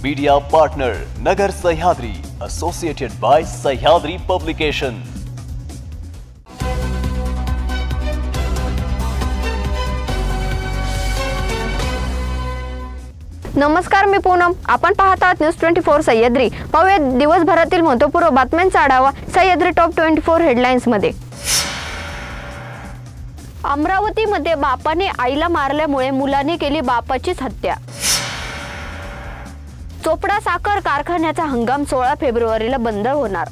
Media partner Nagar Sahyadri, associated by Sahyadri publication. नमस्कार, मी पूनम। आपण पाहत आहात न्यूज 24 सह्याद्री। पाहूया दिवसभरातील महत्त्वपूर्ण बातम्यांचा आढावा सह्याद्री टॉप 24 हेडलाईन्स मध्ये। अमरावतीमध्ये बापाने आईला मारल्यामुळे मुलाने केली बापाचीच हत्या। चोपडा साखर कारखान्याचा हंगाम 16 फेब्रुवारीला बंद होणार।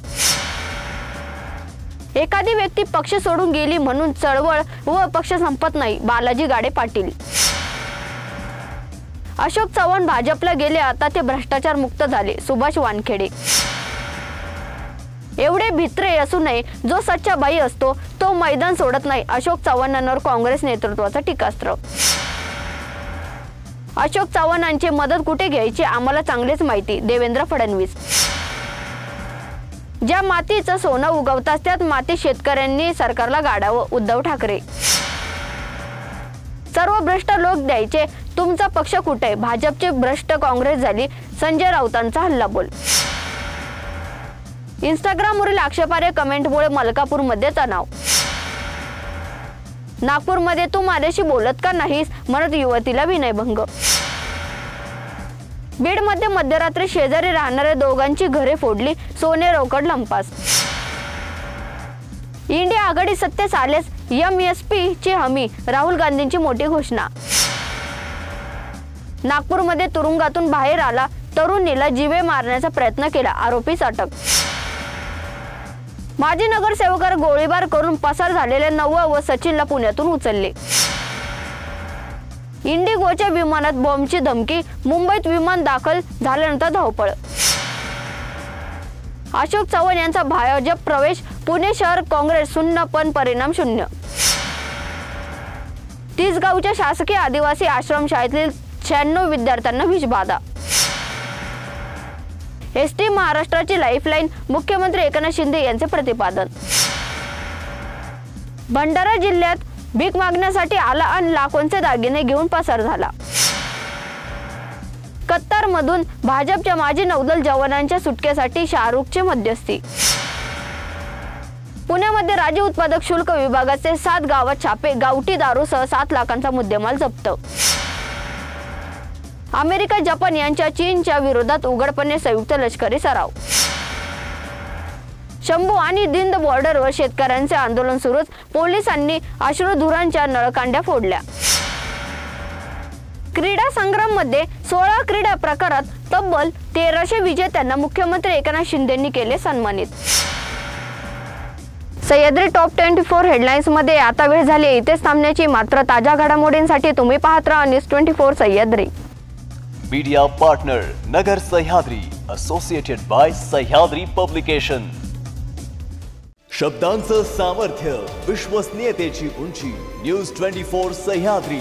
एखादी व्यक्ती पक्ष सोडून गेली म्हणून चळवळ व पक्ष संपत नाही, बालाजी गाडे पाटील। अशोक चव्हाण भाजपला गेले, आता ते भ्रष्टाचार मुक्त झाले, सुभाष वानखेडे। एवढे भित्रे असू नये, जो सच्चा बाई असतो तो मैदान सोडत नाही, अशोक चव्हाणांवर काँग्रेस नेतृत्वाचा टीकास्त्र। अशोक चव्हाणांची मदत कुठे घ्यायची आम्हाला चांगलेच माहिती, देवेंद्र फडणवीस। ज्या मातीचं सोनं उगवतात त्यात माती शेतकऱ्यांनी सरकारला गाडावं, उद्धव ठाकरे। सर्व भ्रष्ट लोक द्यायचे, तुमचा पक्ष कुठे? भाजपचे भ्रष्ट काँग्रेस झाली, संजय राऊतांचा हल्लाबोल। इंस्टाग्रामवरील आक्षेपार्ह कमेंटमुळे मलकापूरमध्ये तणाव। नागपूरमध्ये तू माझ्याशी बोलत का नाहीस म्हणत युवतीला विनयभंग। बीडमध्ये मध्यरात्री शेजारी राहणाऱ्या दोघांची घरे फोडली, सोने रोकड लंपास। इंडिया आघाडी सत्तेस आलेच, MSP ची हमी, राहुल गांधींची मोठी घोषणा। नागपूरमध्ये तुरुंगातून बाहेर आला तरुणीला जीवे मारण्याचा प्रयत्न केला, आरोपीस अटक। माजी नगरसेवकावर गोळीबार करून पसार झालेल्या नववा व सचिनला पुण्यातून उचलले। इंडिगोच्या विमानात बॉम्बची धमकी, मुंबईत विमान दाखल झाल्यानंतर धावपळ। अशोक चव्हाण यांचा भाजप प्रवेश, पुणे शहर काँग्रेस शून्य पण परिणाम शून्य। तिसगावच्या शासकीय आदिवासी आश्रमशाळेतील 96 विद्यार्थ्यांना विषबाधा। SD महाराष्ट्राची लाईफलाईन, मुख्यमंत्री एकनाथ शिंदे यांचे प्रतिपादन। भंडारा जिल्ह्यात भीक मागण्यासाठी आला आणि लाखोंचे दागिने घेऊन पसार झाला। कतारमधून भाजपच्या माजी नौदल जवानांच्या सुटकेसाठी शाहरुखची मध्यस्थी। पुण्यामध्ये राज्य उत्पादक शुल्क विभागाचे 7 गावात छापे, गावठी दारूसह 7 लाखांचा मुद्देमाल जप्त। अमेरिका जपान यांच्या चीनच्या विरोधात उघडपणे संयुक्त लष्करी सराव। शंभू आणि दिंद बॉर्डरवर शेतकऱ्यांचे आंदोलन सुरूच, पोलिसांनी अश्रुधुरांच्या नळकांड्या फोडल्या। क्रीडा संग्राम मध्ये 16 क्रीडा प्रकारात तब्बल 1300 विजेत्यांना मुख्यमंत्री एकनाथ शिंदेंनी केले सन्मानित। सह्याद्री टॉप 24 हेडलाईन्स मध्ये आता वेळ झाली इथेच थांबण्याची, मात्र ताज्या घडामोडींसाठी तुम्ही पाहत राहा news 24 Sahyadri. Media partner Nagar Sahyadri, associated by Sahyadri publication. शब्दांचं सामर्थ्य, विश्वसनीयतेची उंची, न्यूज 24 सह्याद्री।